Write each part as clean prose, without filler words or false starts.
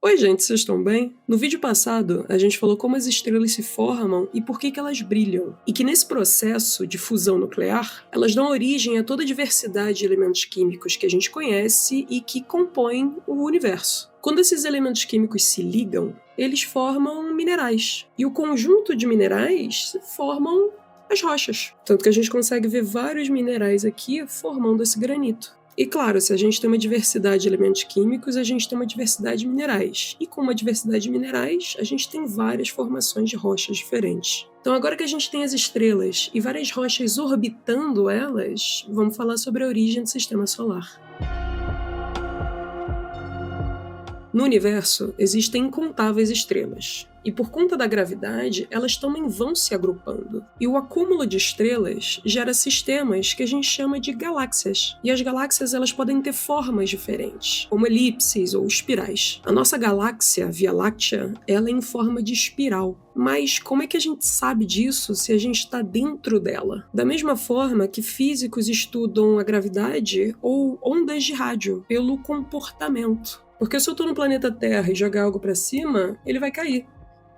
Oi, gente, vocês estão bem? No vídeo passado, a gente falou como as estrelas se formam e por que elas brilham, e que nesse processo de fusão nuclear, elas dão origem a toda a diversidade de elementos químicos que a gente conhece e que compõem o universo. Quando esses elementos químicos se ligam, eles formam minerais, e o conjunto de minerais formam as rochas. Tanto que a gente consegue ver vários minerais aqui formando esse granito. E claro, se a gente tem uma diversidade de elementos químicos, a gente tem uma diversidade de minerais. E com uma diversidade de minerais, a gente tem várias formações de rochas diferentes. Então agora que a gente tem as estrelas e várias rochas orbitando elas, vamos falar sobre a origem do sistema solar. No universo, existem incontáveis estrelas. E por conta da gravidade, elas também vão se agrupando. E o acúmulo de estrelas gera sistemas que a gente chama de galáxias. E as galáxias elas podem ter formas diferentes, como elipses ou espirais. A nossa galáxia, a Via Láctea, ela é em forma de espiral. Mas como é que a gente sabe disso se a gente está dentro dela? Da mesma forma que físicos estudam a gravidade ou ondas de rádio pelo comportamento. Porque se eu estou no planeta Terra e jogar algo para cima, ele vai cair.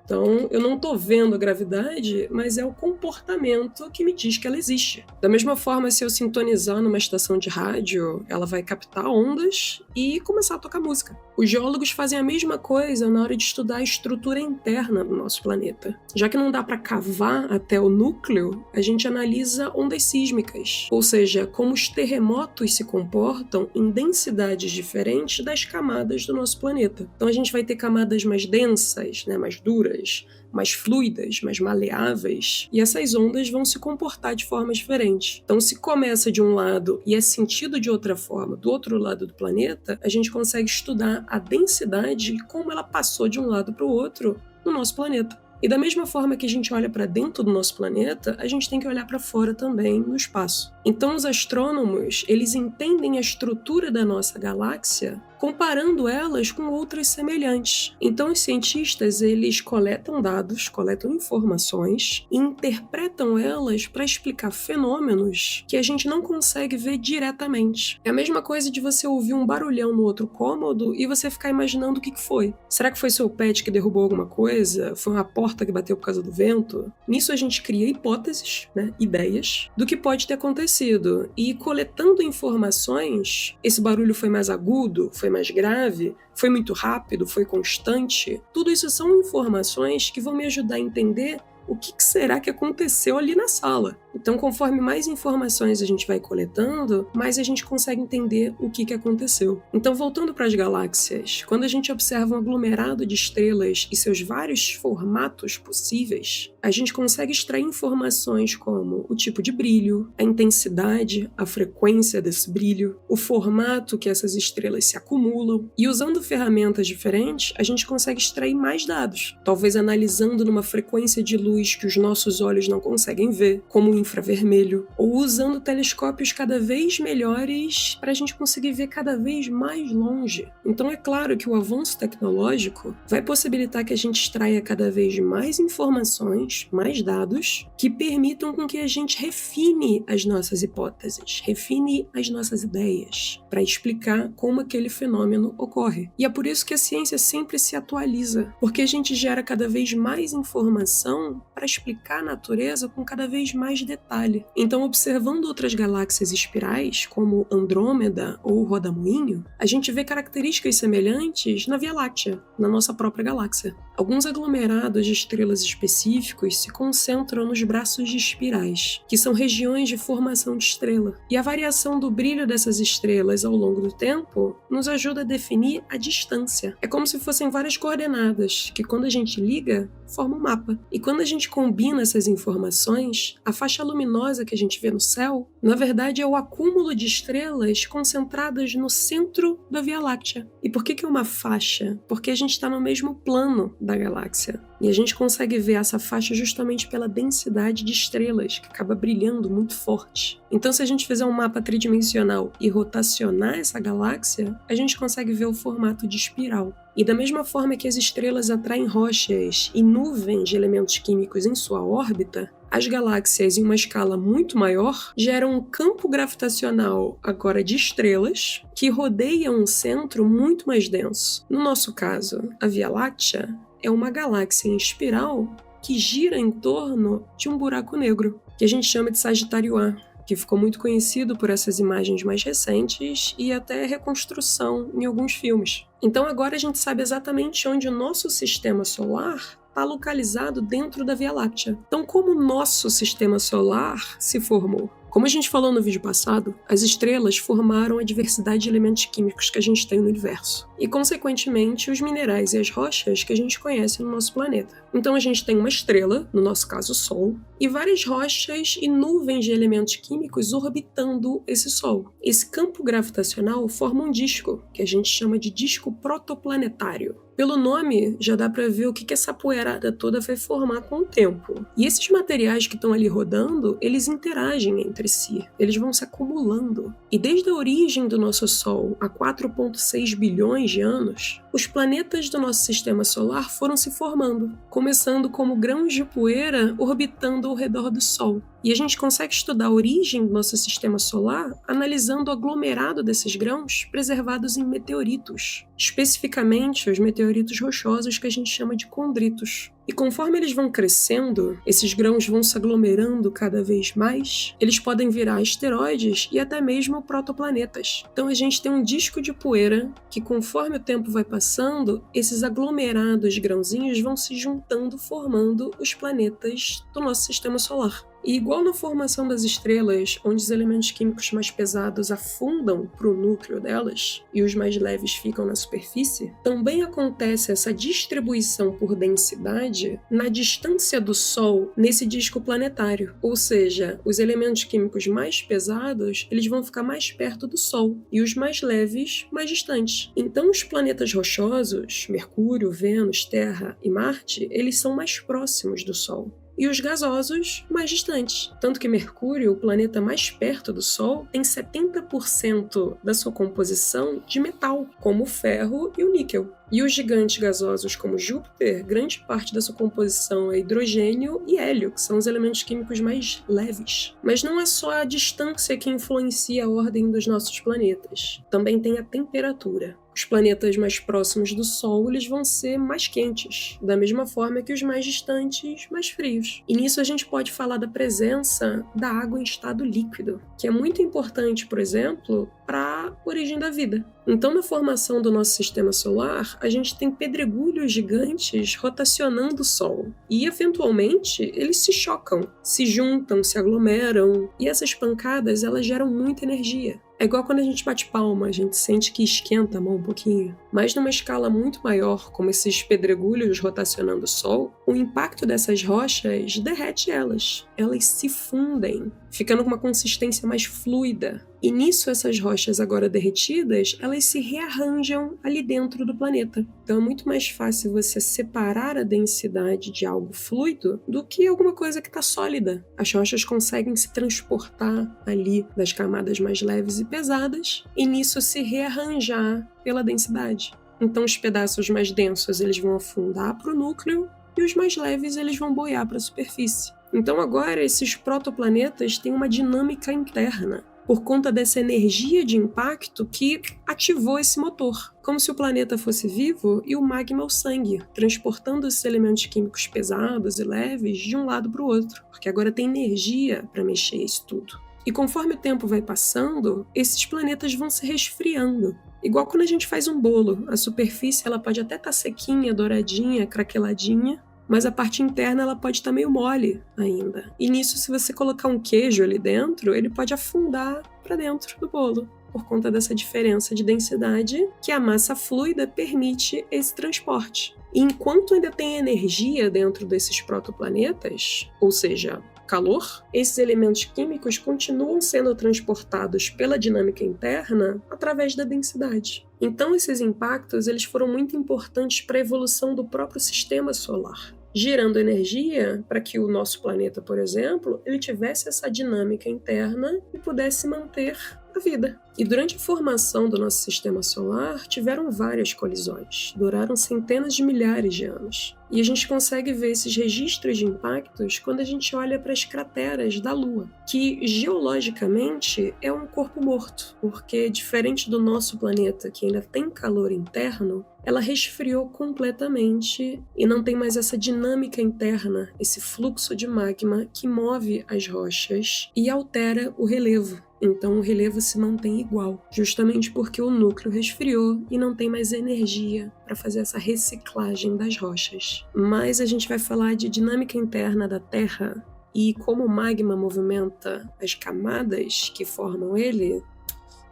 Então, eu não estou vendo a gravidade, mas é o comportamento que me diz que ela existe. Da mesma forma, se eu sintonizar numa estação de rádio, ela vai captar ondas e começar a tocar música. Os geólogos fazem a mesma coisa na hora de estudar a estrutura interna do nosso planeta. Já que não dá para cavar até o núcleo, a gente analisa ondas sísmicas, ou seja, como os terremotos se comportam em densidades diferentes das camadas do nosso planeta. Então, a gente vai ter camadas mais densas, mais duras, mais fluidas, mais maleáveis, e essas ondas vão se comportar de formas diferentes. Então, se começa de um lado e é sentido de outra forma do outro lado do planeta, a gente consegue estudar a densidade e como ela passou de um lado para o outro no nosso planeta. E da mesma forma que a gente olha para dentro do nosso planeta, a gente tem que olhar para fora também, no espaço. Então, os astrônomos, eles entendem a estrutura da nossa galáxia comparando elas com outras semelhantes. Então, os cientistas, eles coletam dados, coletam informações e interpretam elas para explicar fenômenos que a gente não consegue ver diretamente. É a mesma coisa de você ouvir um barulhão no outro cômodo e você ficar imaginando o que foi. Será que foi seu pet que derrubou alguma coisa? Foi uma porta que bateu por causa do vento? Nisso a gente cria hipóteses, ideias, do que pode ter acontecido. E coletando informações, esse barulho foi mais agudo, foi mais grave, foi muito rápido, foi constante. Tudo isso são informações que vão me ajudar a entender o que será que aconteceu ali na sala. Então, conforme mais informações a gente vai coletando, mais a gente consegue entender o que aconteceu. Então, voltando para as galáxias, quando a gente observa um aglomerado de estrelas e seus vários formatos possíveis, a gente consegue extrair informações como o tipo de brilho, a intensidade, a frequência desse brilho, o formato que essas estrelas se acumulam. E usando ferramentas diferentes, a gente consegue extrair mais dados, talvez analisando numa frequência de luz que os nossos olhos não conseguem ver, como o infravermelho, ou usando telescópios cada vez melhores para a gente conseguir ver cada vez mais longe. Então é claro que o avanço tecnológico vai possibilitar que a gente extraia cada vez mais informações, mais dados, que permitam com que a gente refine as nossas hipóteses, refine as nossas ideias, para explicar como aquele fenômeno ocorre. E é por isso que a ciência sempre se atualiza, porque a gente gera cada vez mais informação para explicar a natureza com cada vez mais detalhe. Então, observando outras galáxias espirais, como Andrômeda ou Rodamoinho, a gente vê características semelhantes na Via Láctea, na nossa própria galáxia. Alguns aglomerados de estrelas específicos se concentram nos braços de espirais, que são regiões de formação de estrela. E a variação do brilho dessas estrelas ao longo do tempo nos ajuda a definir a distância. É como se fossem várias coordenadas, que quando a gente liga, forma um mapa. E quando a gente combina essas informações, a faixa luminosa que a gente vê no céu, na verdade é o acúmulo de estrelas concentradas no centro da Via Láctea. E por que é uma faixa? Porque a gente está no mesmo plano da galáxia. E a gente consegue ver essa faixa justamente pela densidade de estrelas, que acaba brilhando muito forte. Então, se a gente fizer um mapa tridimensional e rotacionar essa galáxia, a gente consegue ver o formato de espiral. E da mesma forma que as estrelas atraem rochas e nuvens de elementos químicos em sua órbita, as galáxias, em uma escala muito maior, geram um campo gravitacional agora de estrelas que rodeiam um centro muito mais denso. No nosso caso, a Via Láctea é uma galáxia em espiral que gira em torno de um buraco negro, que a gente chama de Sagitário A, que ficou muito conhecido por essas imagens mais recentes e até reconstrução em alguns filmes. Então agora a gente sabe exatamente onde o nosso sistema solar está localizado dentro da Via Láctea. Então, como o nosso sistema solar se formou? Como a gente falou no vídeo passado, as estrelas formaram a diversidade de elementos químicos que a gente tem no universo e, consequentemente, os minerais e as rochas que a gente conhece no nosso planeta. Então a gente tem uma estrela, no nosso caso o Sol, e várias rochas e nuvens de elementos químicos orbitando esse Sol. Esse campo gravitacional forma um disco, que a gente chama de disco protoplanetário. Pelo nome, já dá para ver o que essa poeirada toda vai formar com o tempo. E esses materiais que estão ali rodando, eles interagem entre si, eles vão se acumulando. E desde a origem do nosso Sol, há 4,6 bilhões de anos, os planetas do nosso sistema solar foram se formando, começando como grãos de poeira orbitando ao redor do Sol. E a gente consegue estudar a origem do nosso sistema solar analisando o aglomerado desses grãos preservados em meteoritos, especificamente os meteoritos rochosos que a gente chama de condritos. E conforme eles vão crescendo, esses grãos vão se aglomerando cada vez mais, eles podem virar asteroides e até mesmo protoplanetas. Então a gente tem um disco de poeira que, conforme o tempo vai passando, esses aglomerados de grãozinhos vão se juntando, formando os planetas do nosso sistema solar. E igual na formação das estrelas, onde os elementos químicos mais pesados afundam para o núcleo delas e os mais leves ficam na superfície, também acontece essa distribuição por densidade na distância do Sol nesse disco planetário. Ou seja, os elementos químicos mais pesados eles vão ficar mais perto do Sol e os mais leves mais distantes. Então os planetas rochosos, Mercúrio, Vênus, Terra e Marte, eles são mais próximos do Sol. E os gasosos mais distantes. Tanto que Mercúrio, o planeta mais perto do Sol, tem 70% da sua composição de metal, como o ferro e o níquel. E os gigantes gasosos como Júpiter, grande parte da sua composição é hidrogênio e hélio, que são os elementos químicos mais leves. Mas não é só a distância que influencia a ordem dos nossos planetas. Também tem a temperatura. Os planetas mais próximos do Sol eles vão ser mais quentes, da mesma forma que os mais distantes, mais frios. E nisso a gente pode falar da presença da água em estado líquido, que é muito importante, por exemplo, para a origem da vida. Então, na formação do nosso sistema solar, a gente tem pedregulhos gigantes rotacionando o Sol. E, eventualmente, eles se chocam, se juntam, se aglomeram. E essas pancadas, elas geram muita energia. É igual quando a gente bate palma, a gente sente que esquenta a mão um pouquinho. Mas numa escala muito maior, como esses pedregulhos rotacionando o Sol, o impacto dessas rochas derrete elas. Elas se fundem, ficando com uma consistência mais fluida. E nisso, essas rochas agora derretidas, elas se rearranjam ali dentro do planeta. Então é muito mais fácil você separar a densidade de algo fluido do que alguma coisa que está sólida. As rochas conseguem se transportar ali das camadas mais leves e pesadas, e nisso se rearranjar pela densidade. Então os pedaços mais densos eles vão afundar para o núcleo, e os mais leves eles vão boiar para a superfície. Então agora esses protoplanetas têm uma dinâmica interna, por conta dessa energia de impacto que ativou esse motor. Como se o planeta fosse vivo e o magma é o sangue, transportando esses elementos químicos pesados e leves de um lado para o outro, porque agora tem energia para mexer isso tudo. E conforme o tempo vai passando, esses planetas vão se resfriando. Igual quando a gente faz um bolo, a superfície ela pode até estar sequinha, douradinha, craqueladinha, mas a parte interna ela pode estar meio mole ainda. E nisso, se você colocar um queijo ali dentro, ele pode afundar para dentro do bolo, por conta dessa diferença de densidade que a massa fluida permite esse transporte. E enquanto ainda tem energia dentro desses protoplanetas, ou seja, calor, esses elementos químicos continuam sendo transportados pela dinâmica interna através da densidade. Então esses impactos eles foram muito importantes para a evolução do próprio sistema solar. gerando energia para que o nosso planeta, por exemplo, ele tivesse essa dinâmica interna e pudesse manter a vida. E durante a formação do nosso sistema solar, tiveram várias colisões, duraram centenas de milhares de anos. E a gente consegue ver esses registros de impactos quando a gente olha para as crateras da Lua, que geologicamente é um corpo morto, porque diferente do nosso planeta, que ainda tem calor interno, ela resfriou completamente e não tem mais essa dinâmica interna, esse fluxo de magma que move as rochas e altera o relevo. Então o relevo se mantém igual, justamente porque o núcleo resfriou e não tem mais energia para fazer essa reciclagem das rochas. Mas a gente vai falar de dinâmica interna da Terra e como o magma movimenta as camadas que formam ele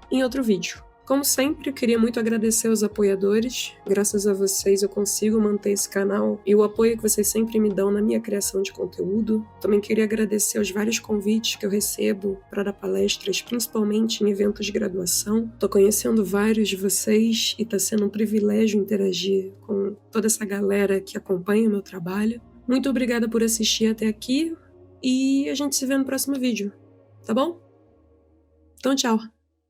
em outro vídeo. Como sempre, eu queria muito agradecer aos apoiadores. Graças a vocês eu consigo manter esse canal e o apoio que vocês sempre me dão na minha criação de conteúdo. Também queria agradecer aos vários convites que eu recebo para dar palestras, principalmente em eventos de graduação. Estou conhecendo vários de vocês e está sendo um privilégio interagir com toda essa galera que acompanha o meu trabalho. Muito obrigada por assistir até aqui e a gente se vê no próximo vídeo, tá bom? Então, tchau!